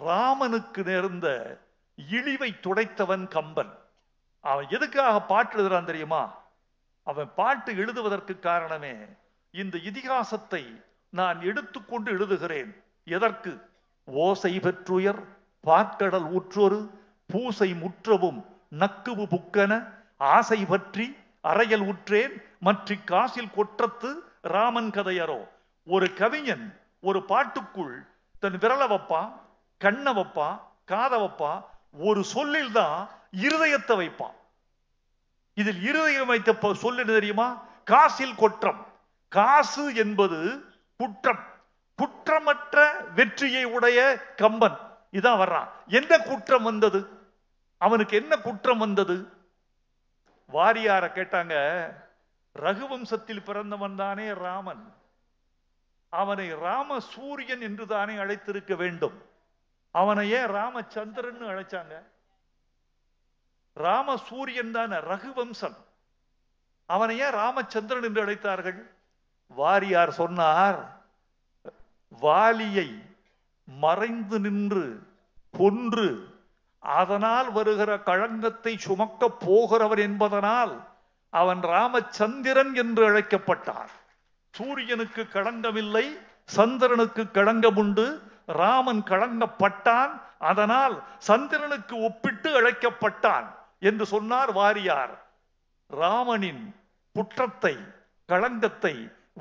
ராமனுக்கு நேர்ந்த இழிவை துடைத்தவன் கம்பன். அவன் எதுக்காக பாட்டு எழுதுறான் தெரியுமா? அவன் பாட்டு எழுதுவதற்கு காரணமே, இந்த இதிகாசத்தை நான் எடுத்துக்கொண்டு எழுதுகிறேன். எதற்கு? ஓசை பெற்றுயர் பார்க்கடல் ஊற்றொரு பூசை முற்றவும் நக்குவு புக்கன ஆசை பற்றி அறையல் உற்றேன் மற்றி காசில் கொற்றத்து ராமன் கதையரோ. ஒரு கவிஞன் ஒரு பாட்டுக்குள் தன் விரல வைப்பான், கண்ணை வைப்பான், காதை வைப்பான். ஒரு சொல்லில் தான் இருதயத்தை வைப்பான். இதில் இருதயம் வைத்த சொல்லு தெரியுமா? காசில் கொற்றம். காசு என்பது குற்றம். குற்றமற்ற வெற்றியை உடைய கம்பன் இதான் வர்றான். என்ன குற்றம் வந்தது அவனுக்கு? என்ன குற்றம் வந்தது? வாரியார கேட்டாங்க. ரகுவம்சத்தில் பிறந்தவன் தானே ராமன், அவனை ராம சூரியன் என்று தானே அழைத்திருக்க வேண்டும். அவனை ஏன் ராமச்சந்திரன் அழைச்சாங்க? ராம சூரியன் தானே ரகுவம்சன், அவனை ஏன் ராமச்சந்திரன் என்று அழைத்தார்கள்? வாரியார் சொன்னார், வாலியை மறைந்து நின்று கொன்று அதனால் வருகிற களங்கத்தை சுமக்க போகிறவர் என்பதனால் அவன் ராமச்சந்திரன் என்று அழைக்கப்பட்டான். சூரியனுக்கு களங்கமில்லை, சந்திரனுக்கு களங்கம் உண்டு. ராமன் களங்கப்பட்டான், அதனால் சந்திரனுக்கு ஒப்பிட்டு அழைக்கப்பட்டான் என்று சொன்னார் வாரியார். ராமனின் குற்றத்தை, களங்கத்தை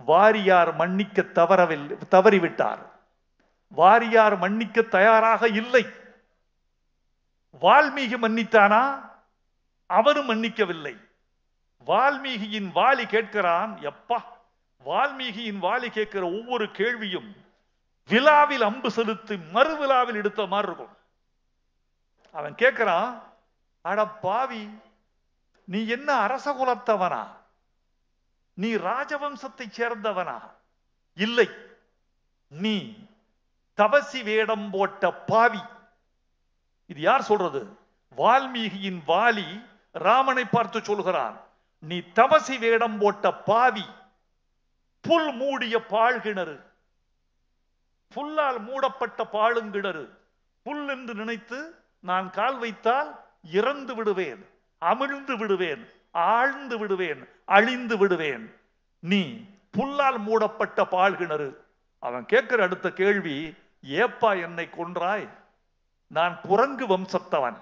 வாரியார் மன்னிக்க தவறிவிட்டார். வாரியார் மன்னிக்க தயாராக இல்லை. வால்மீகி மன்னித்தானா? அவனும் மன்னிக்கவில்லை. வால்மீகியின் வாலி கேட்கிறான். எப்பா, வால்மீகியின் வாலி கேட்கிற ஒவ்வொரு கேள்வியும் விழாவில் அம்பு செலுத்தி மறு விழாவில் எடுத்த மாதிரி இருக்கும். அவன் கேட்கிறான், அட பாவி, நீ என்ன அரச குலத்தவனா? நீ ராஜவம்சத்தை சேர்ந்தவனா? இல்லை, நீ தபசி வேடம் போட்ட பாவி. இது யார் சொல்றது? வால்மீகியின் வாலி ராமனை பார்த்து சொல்கிறான், நீ தபசி வேடம் போட்ட பாவி, புல் மூடிய பாழ்கிணறு, புல்லால் மூடப்பட்ட பாழுங்கிணறு, புல் என்று நினைத்து நான் கால் வைத்தால் இறந்து விடுவேன், அமிழ்ந்து விடுவேன், ஆழ்ந்து விடுவேன், அழிந்து விடுவேன். நீ புல்லால் மூடப்பட்ட பாழ்கிணறு. அவன் கேட்கிற அடுத்த கேள்வி, ஏப்பா என்னை கொன்றாய்? நான் குரங்கு வம்சத்தவன்.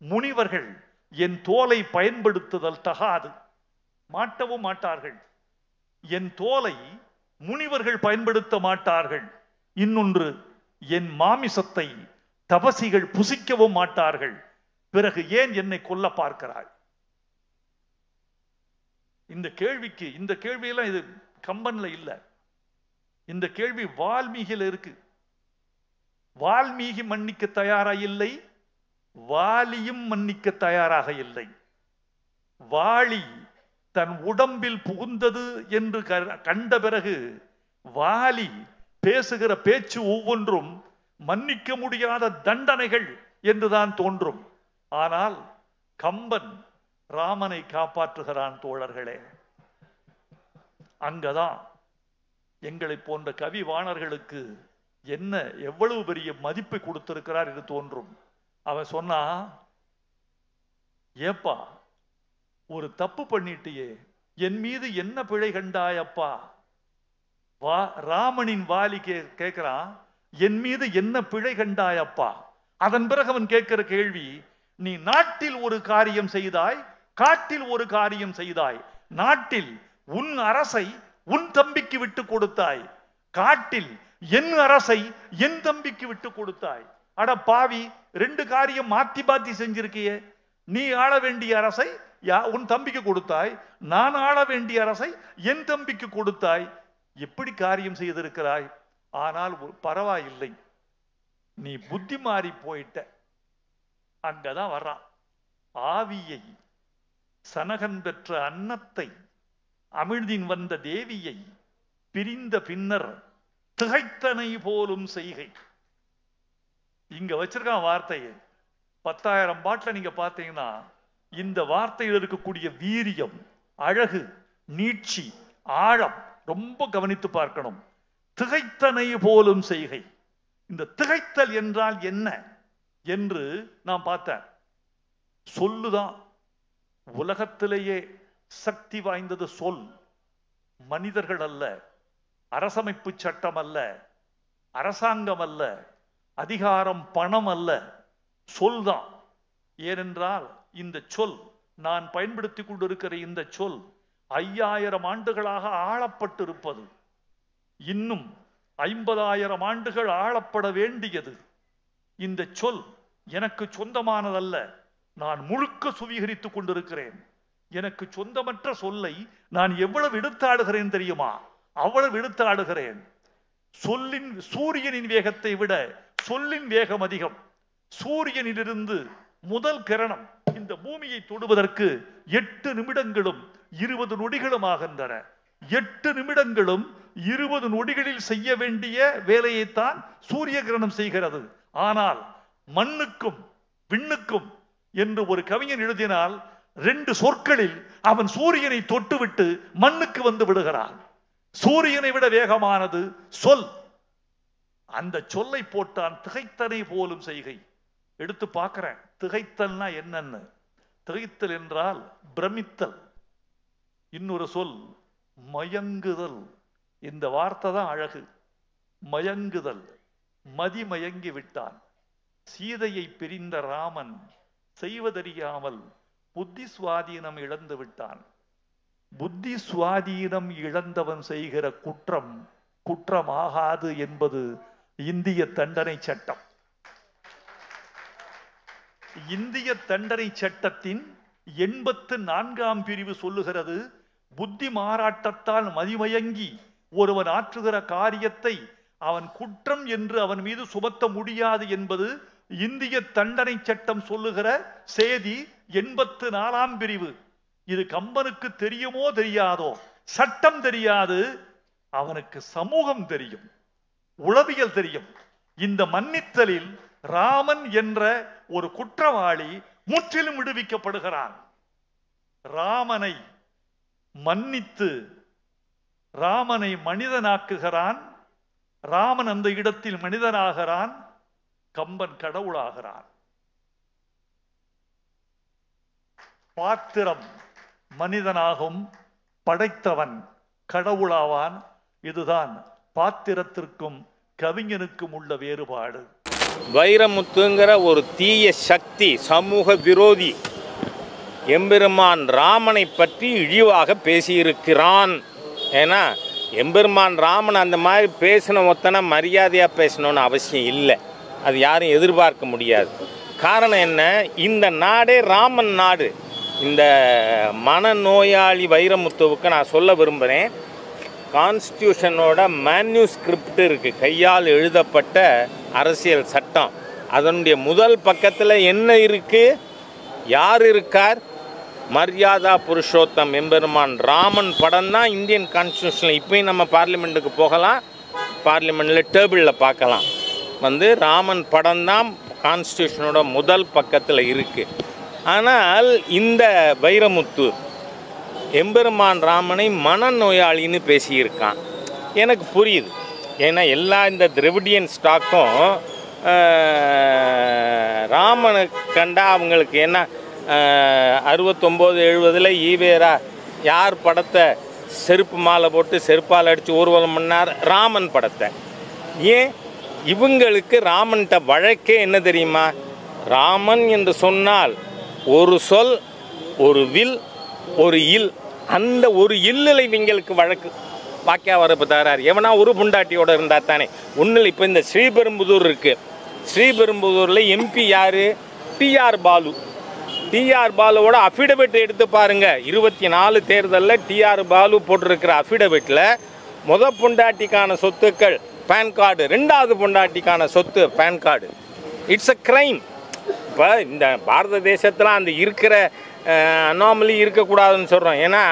முனிவர்கள் என் தோலை பயன்படுத்துதல் தகாது, மாட்டவும் மாட்டார்கள். என் தோலை முனிவர்கள் பயன்படுத்த மாட்டார்கள். இன்னொன்று, என் மாமிசத்தை தபசிகள் புசிக்கவும் மாட்டார்கள். பிறகு ஏன் என்னை கொல்ல பார்க்கிறாய்? இந்த கேள்வியெல்லாம் இது கம்பன்ல இல்ல. இந்த கேள்வி வால்மீகில இருக்கு. வால்மீகி மன்னிக்க தயாராக இல்லை, வாலியும் மன்னிக்க தயாராக இல்லை. வாலி தன் உடம்பில் புகுந்தது என்று கண்ட பிறகு வாலி பேசுகிற பேச்சு ஒவ்வொன்றும் மன்னிக்க முடியாத தண்டனைகள் என்றுதான் தோன்றும். ஆனால் கம்பன் ராமனை காப்பாற்றுகிறான். தோழர்களே, அங்கதான் எங்களை போன்ற கவிவாணர்களுக்கு என்ன எவ்வளவு பெரிய மதிப்பை கொடுத்திருக்கிறார் என்று தோன்றும். அவன் சொன்னா, ஏப்பா ஒரு தப்பு பண்ணிட்டியே, என் மீது என்ன பிழை கண்டாயப்பா? ராமனின் வாலி கேட்கிறான், என் மீது என்ன பிழை கண்டாயப்பா? அதன் பிறகு அவன் கேட்கிற கேள்வி, நீ நாட்டில் ஒரு காரியம் செய்தாய், காட்டில் ஒரு காரியம் செய்தாய். நாட்டில் உன் அரசை உன் தம்பிக்கு விட்டு கொடுத்தாய், காட்டில் என் அரசை என் தம்பிக்கு விட்டு கொடுத்தாய். அட பாவி, ரெண்டு காரியம் மாத்தி மாத்தி செஞ்சிருக்கியே. நீ ஆள வேண்டிய அரசை உன் தம்பிக்கு கொடுத்தாய், நான் ஆள வேண்டிய அரசை என் தம்பிக்கு கொடுத்தாய். எப்படி காரியம் செய்திருக்கிறாய்? ஆனால் பரவாயில்லை, நீ புத்தி மாறி போயிட்ட. அங்கதான் வர்றான். ஆவியை, சனகன் பெற்ற அன்னத்தை, அமிழ்தின் வந்த தேவியை பிரிந்த பின்னர் திகைத்தனை போலும் செய்கை. இங்க வச்சிருக்கான் வார்த்தையை. 10,000 பாட்டுல நீங்க பார்த்தீங்கன்னா இந்த வார்த்தையில் இருக்கக்கூடிய வீரியம், அழகு, நீட்சி, ஆழம் ரொம்ப கவனித்து பார்க்கணும். திகைத்தனை போலும் செய்கை. இந்த திகைத்தல் என்றால் என்ன என்று நாம் பார்த்தேன். சொல்லுதான் உலகத்திலேயே சக்தி வாய்ந்தது. சொல். மனிதர்கள் அல்ல, அரசமைப்பு சட்டம் அல்ல, அரசாங்கம் அல்ல, அதிகாரம், பணம் அல்ல, சொல்தான். ஏனென்றால் இந்த சொல், நான் பயன்படுத்தி கொண்டிருக்கிற இந்த சொல் 5000 ஆண்டுகளாக ஆளப்பட்டிருப்பது, இன்னும் 50,000 ஆண்டுகள் ஆளப்பட வேண்டியது. இந்த சொல் எனக்கு சொந்தமானதல்ல. நான் முழுக்க சுவீகரித்துக் கொண்டிருக்கிறேன். எனக்கு சொந்தமற்ற சொல்லை நான் எவ்வளவு எடுத்தாடுகிறேன் தெரியுமா? அவ்வளவு எடுத்தாடுகிறேன். சொல்லின், சூரியனின் வேகத்தை விட சொல்லின் வேகம் அதிகம். சூரியனிலிருந்து முதல் கிரணம் இந்த பூமியை தொடுவதற்கு 8 நிமிடங்களும் 20 நொடிகளும் ஆகின்றன. 8 நிமிடங்களும் 20 நொடிகளில் செய்ய வேண்டிய வேலையைத்தான் சூரிய கிரணம் செய்கிறது. ஆனால் மண்ணுக்கும் விண்ணுக்கும் என்று ஒரு கவிஞன் எழுதினால் 2 சொற்களில் அவன் சூரியனை தொட்டுவிட்டு மண்ணுக்கு வந்து விடுகிறான். சூரியனை விட வேகமானது சொல். அந்த சொல்லை போட்டான் திகைத்தனை போலும் செய்கை. எடுத்து பார்க்கிறேன் திகைத்தல்னா என்னன்னு. திகைத்தல் என்றால் பிரமித்தல். இன்னொரு சொல் மயங்குதல். இந்த வார்த்தை தான் அழகு. மயங்குதல். மதிமயங்கி விட்டான். சீதையை பிரிந்த ராமன் செய்வதறியாமல் புத்தி சுவாதீனம் இழந்து விட்டான். புத்தி சுவாதீனம் இழந்தவன் செய்கிற குற்றம் குற்றமாகாது என்பது இந்திய தண்டனை சட்டம். இந்திய தண்டனை சட்டத்தின் 84ஆம் பிரிவு சொல்லுகிறது, புத்தி மாறாட்டத்தால் மதிமயங்கி ஒருவன் ஆற்றுகிற காரியத்தை அவன் குற்றம் என்று அவன் மீது சுமத்த முடியாது என்பது இந்திய தண்டனை சட்டம் சொல்லுகிற செய்தி. 84ஆம் பிரிவு. இது கம்பனுக்கு தெரியுமோ தெரியாதோ? சட்டம் தெரியாது, அவனுக்கு சமூகம் தெரியும், உளவியல் தெரியும். இந்த மன்னித்தலில் ராமன் என்ற ஒரு குற்றவாளி முற்றிலும் விடுவிக்கப்படுகிறான். ராமனை மன்னித்து ராமனை மனிதனாக்குகிறான். ராமன் அந்த இடத்தில் மனிதனாகிறான். கம்பன் கடவுளாகிறான். பாத்திரம் மனிதனாகும், படைத்தவன் கடவுளாவான். இதுதான் பாத்திரத்திற்கும் கவிஞனுக்கும் உள்ள வேறுபாடு. வைரமுத்துங்கிற ஒரு தீய சக்தி, சமூக விரோதி, எம்பெருமான் ராமனை பற்றி இழிவாக பேசியிருக்கிறான். ஏன்னா எம்பெருமான் ராமன் அந்த மாதிரி பேசின ஒத்தனை மரியாதையாக பேசணும்னு அவசியம் இல்லை. அது யாரும் எதிர்பார்க்க முடியாது. காரணம் என்ன? இந்த நாடே ராமன் நாடு. இந்த மனநோயாளி வைரமுத்துவுக்கு நான் சொல்ல விரும்புகிறேன், கான்ஸ்டியூஷனோட மேன்யூஸ்கிரிப்ட் இருக்குது, கையால் எழுதப்பட்ட அரசியல் சட்டம். அதனுடைய முதல் பக்கத்தில் என்ன இருக்குது? யார் இருக்கார்? மரியாதா புருஷோத்தம் எம்பெருமான் ராமன் படம் தான் இந்தியன் கான்ஸ்டியூஷனில். இப்போயும் நம்ம பார்லிமெண்ட்டுக்கு போகலாம், பார்லிமெண்ட்டில் டேபிளில் பார்க்கலாம். ராமன் படம் தான் கான்ஸ்டியூஷனோட முதல் பக்கத்தில் இருக்குது. ஆனால் இந்த வைரமுத்து எம்பெருமான் ராமனை மனநோயாளின்னு பேசியிருக்கான். எனக்கு புரியுது. ஏன்னா எல்லா இந்த திராவிடியன் ஸ்டாக்கும் ராமனை கண்டா அவங்களுக்கு என்ன 69-70 ஈவேரா யார் படத்தை செருப்பு மாலை போட்டு செருப்பால் அடித்து ஊர்வலம் பண்ணார்? ராமன் படத்தை. ஏன் இவங்களுக்கு ராமன்கிட்ட வழக்கே என்ன தெரியுமா? ராமன் என்று சொன்னால் ஒரு சொல், ஒரு வில், ஒரு இல். அந்த ஒரு இல்லில் இவங்களுக்கு வழக்கு. வாக்கியா வரப்பு தரார். எவனா ஒரு புண்டாட்டியோட இருந்தா தானே. ஒன்றில் இப்போ இந்த ஸ்ரீபெரும்புதூர் இருக்குது. ஸ்ரீபெரும்புதூரில் எம்பி யார்? டிஆர் பாலு. டிஆர் பாலுவோட அஃபிடவிட் எடுத்து பாருங்கள். 24 தேர்தலில் டிஆர் பாலு போட்டிருக்கிற அஃபிடவிட்டில் முதல் பொண்டாட்டிக்கான சொத்துக்கள் பேன் கார்டு, 2வது பொண்டாட்டிக்கான சொத்து PAN card. It's a crime. இப்போ இந்த பாரத தேசத்தில் அந்த இருக்கிற அனாமலி இருக்கக்கூடாதுன்னு சொல்கிறோம். ஏன்னா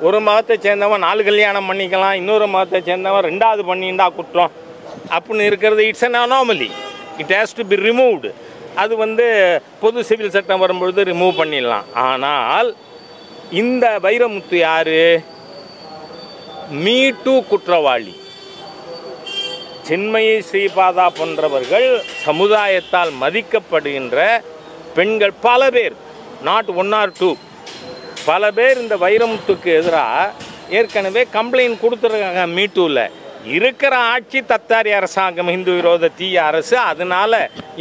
ஒரு மதத்தை சேர்ந்தவன் 4 கல்யாணம் பண்ணிக்கலாம், இன்னொரு மதத்தை சேர்ந்தவன் 2வது பண்ணிண்டா குற்றம் அப்படின்னு இருக்கிறது. It's an anomaly. It has to be removed. அது பொது சிவில் சட்டம் வரும்பொழுது ரிமூவ் பண்ணிடலாம். ஆனால் இந்த வைரமுத்து யார்? மீ டூ குற்றவாளி. சின்மயி ஸ்ரீபாதா போன்றவர்கள் சமுதாயத்தால் மதிக்கப்படுகின்ற பெண்கள் பல பேர், நாட் 1 or 2, பல பேர் இந்த வைரமுத்துக்கு எதிராக ஏற்கனவே கம்ப்ளைண்ட் கொடுத்துருக்காங்க. மீட்டூவில் இருக்கிற ஆட்சி தத்தாரி அரசாங்கம், இந்து விரோத தீய அரசு. அதனால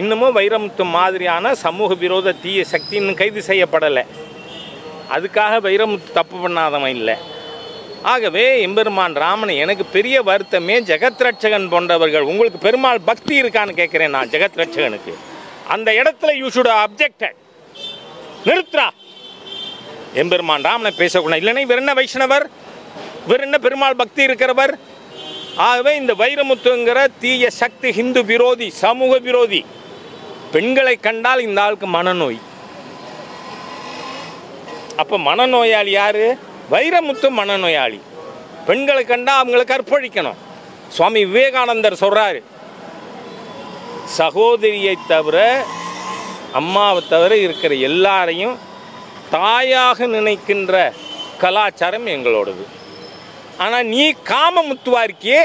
இன்னமும் வைரமுத்து மாதிரியான சமூக விரோத தீய சக்தி இன்னும் கைது செய்யப்படலை. அதுக்காக வைரமுத்து தப்பு பண்ணாதவன் இல்லை. ஆகவே எம்பெருமான் ராமன் எனக்கு பெரிய வருத்தமே ஜெகத் ரட்சகன் போன்றவர்கள். உங்களுக்கு பெருமாள் பக்தி இருக்கான்னு கேட்குறேன் நான் ஜெகத் ரட்சகனுக்கு. அந்த இடத்துல யூ ஷுட் அப்ஜெக்டட். நிறுத்துறா, எம்பெருமான் ராமனை பேசக்கூடாது. இல்லைன்னா இவர் என்ன வைஷ்ணவர், இவர் என்ன பெருமாள் பக்தி இருக்கிறவர்? ஆகவே இந்த வைரமுத்துங்கிற தீய சக்தி ஹிந்து விரோதி, சமூக விரோதி. பெண்களை கண்டால் இந்த ஆளுக்கு மனநோய். அப்போ மனநோயாளி யாரு? வைரமுத்து மனநோயாளி. பெண்களை கண்டா அவங்களுக்கு அர்ப்பணிக்கணும். சுவாமி விவேகானந்தர் சொல்றாரு, சகோதரியை தவிர, அம்மாவை தவிர இருக்கிற எல்லாரையும் தாயாக நினைக்கின்ற கலாச்சாரம் எங்களோடது. ஆனால் நீ காமமுத்துவா இருக்கியே,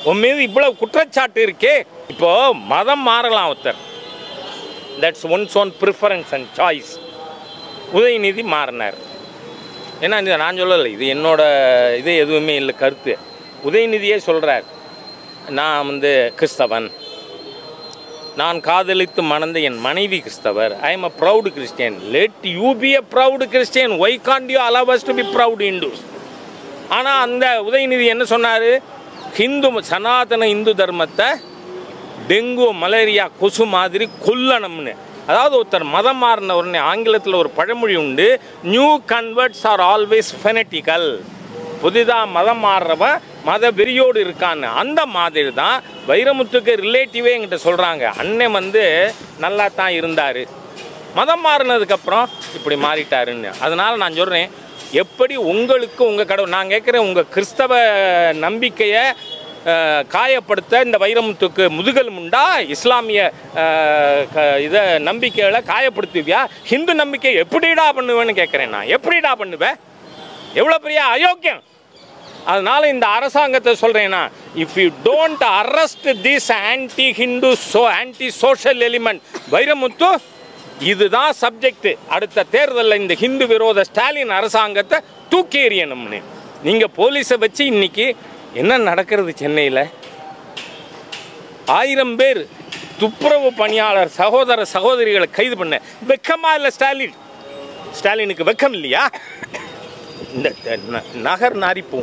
உன் மீது இவ்வளவு குற்றச்சாட்டு இருக்கே. இப்போ மதம் மாறலாம் ஒருத்தர், that's once own preference and choice. Udhayanidhi மாறினார். ஏன்னா இது நான் சொல்லலை, இது என்னோட இது எதுவுமே இல்லை கருத்து. உதயநிதியே சொல்கிறார், நான் கிறிஸ்தவன், நான் காதலித்து மணந்த என் மனைவி கிறிஸ்தவர், I am a proud Christian. Let you be a proud Christian, why can't you allow us to be proud Hindus? ஆனால் அந்த உதயநிதி என்ன சொன்னார்? சனாதன இந்து தர்மத்தை டெங்கு மலேரியா கொசு மாதிரி கொல்லணும்னு. அதாவது ஒருத்தர் மதம் மாறின உடனே ஆங்கிலத்தில் ஒரு பழமொழி உண்டு, நியூ கன்வெர்ட்ஸ் ஆர் ஆல்வேஸ் ஃபெனட்டிக்கல். புதிதாக மதம் மாறுறவன் மத வெறியோடு இருக்கான்னு. அந்த மாதிரி தான் வைரமுத்துக்கு ரிலேட்டிவே என்கிட்ட சொல்கிறாங்க, அண்ணன் நல்லா தான் இருந்தார், மதம் மாறினதுக்கப்புறம் இப்படி மாறிட்டாருன்னு. அதனால் நான் சொல்கிறேன், எப்படி உங்களுக்கு உங்கள் கடவுள், நான் கேட்குறேன், உங்கள் கிறிஸ்தவ நம்பிக்கையை காயப்படுத்த இந்த வைரமுத்துக்கு முதுகல் உண்டா? இஸ்லாமிய இதை நம்பிக்கைகளை காயப்படுத்துவியா? ஹிந்து நம்பிக்கை எப்படிடா பண்ணுவேன்னு கேட்குறேன் நான். எப்படிடா பண்ணுவேன்? எவ்வளோ பெரிய அயோக்கியம்! அதனால இந்த அரசாங்கத்தை சொல்கிறேன்னா, if you don't arrest this anti Hindu anti social element Vairamuthu, இதுதான் சப்ஜெக்ட். அடுத்த தேர்தலில் இந்த ஹிந்து விரோத ஸ்டாலின் அரசாங்கத்தை தூக்கி எறியணும்னு. நீங்கள் போலீஸை வச்சு இன்னைக்கு என்ன நடக்கிறது? சென்னையில் 1000 பேர் துப்புரவு பணியாளர் சகோதர சகோதரிகளை கைது பண்ண வெக்கமா இல்லை? ஸ்டாலினுக்கு வெக்கம் இல்லையா? இந்த நகர் நாரி போகும்.